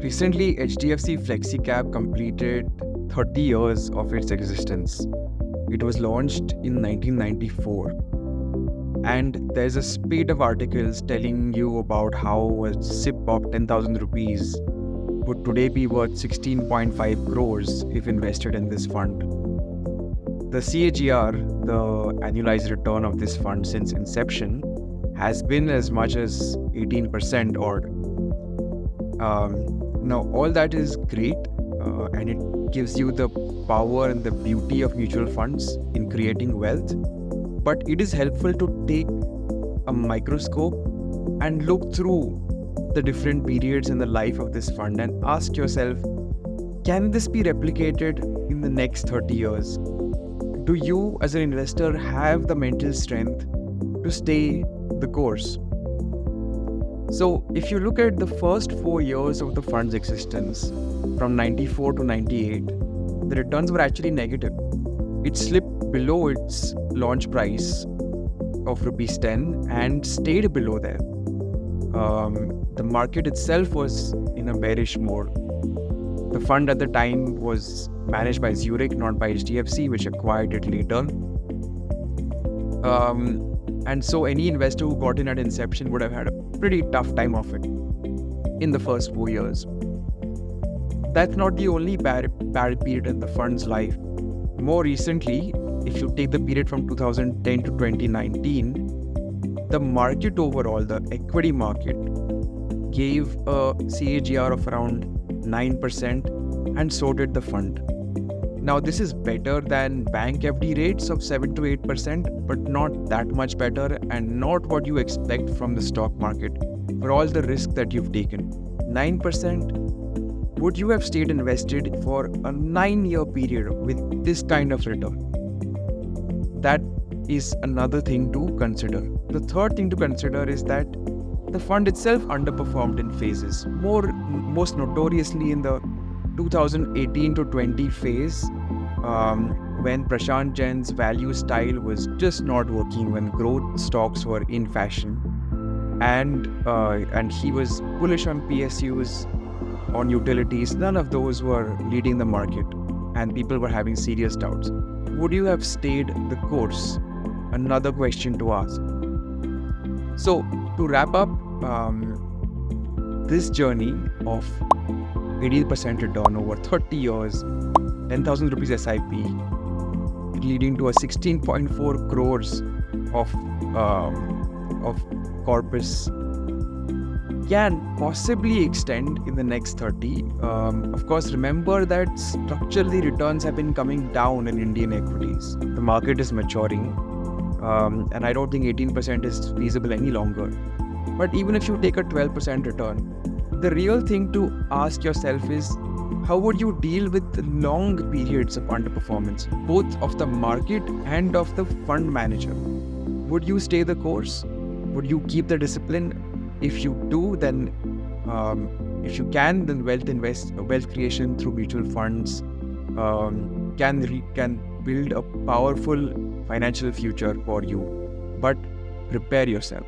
Recently, HDFC Flexicap completed 30 years of its existence. It was launched in 1994, and there's a spate of articles telling you about how a sip of 10,000 rupees would today be worth 16.5 crores if invested in this fund. The CAGR, the annualized return of this fund since inception, has been as much as 18% odd. Now, all that is great, and it gives you the power and the beauty of mutual funds in creating wealth. But it is helpful to take a microscope and look through the different periods in the life of this fund and ask yourself, can this be replicated in the next 30 years? Do you, as an investor, have the mental strength to stay the course? So, if you look at the first 4 years of the fund's existence, from 94 to 98, the returns were actually negative. It slipped below its launch price of rupees 10 and stayed below there. The market itself was in a bearish mode. The fund at the time was managed by Zurich, not by HDFC, which acquired it later. And so any investor who got in at inception would have had a pretty tough time of it in the first 4 years. That's not the only bad period in the fund's life. More recently, if you take the period from 2010 to 2019, the market overall, the equity market, gave a CAGR of around 9%, and so did the fund. Now, this is better than bank FD rates of 7 to 8%, but not that much better and not what you expect from the stock market for all the risk that you've taken. 9%? Would you have stayed invested for a 9-year period with this kind of return? That is another thing to consider. The third thing to consider is that the fund itself underperformed in phases, most notoriously in the 2018 to 20 phase, when Prashant Jain's value style was just not working, when growth stocks were in fashion, and he was bullish on PSUs, on utilities. None of those were leading the market, and people were having serious doubts. Would you have stayed the course? Another question to ask. So, to wrap up, this journey of 80% return over 30 years, 10,000 rupees SIP, leading to a 16.4 crores of corpus, can possibly extend in the next 30. Of course, remember that structurally returns have been coming down in Indian equities. The market is maturing, and I don't think 18% is feasible any longer. But even if you take a 12% return, the real thing to ask yourself is, how would you deal with the long periods of underperformance, both of the market and of the fund manager? Would you stay the course? Would you keep the discipline? If you do, then if you can, then wealth creation through mutual funds can build a powerful financial future for you. But prepare yourself.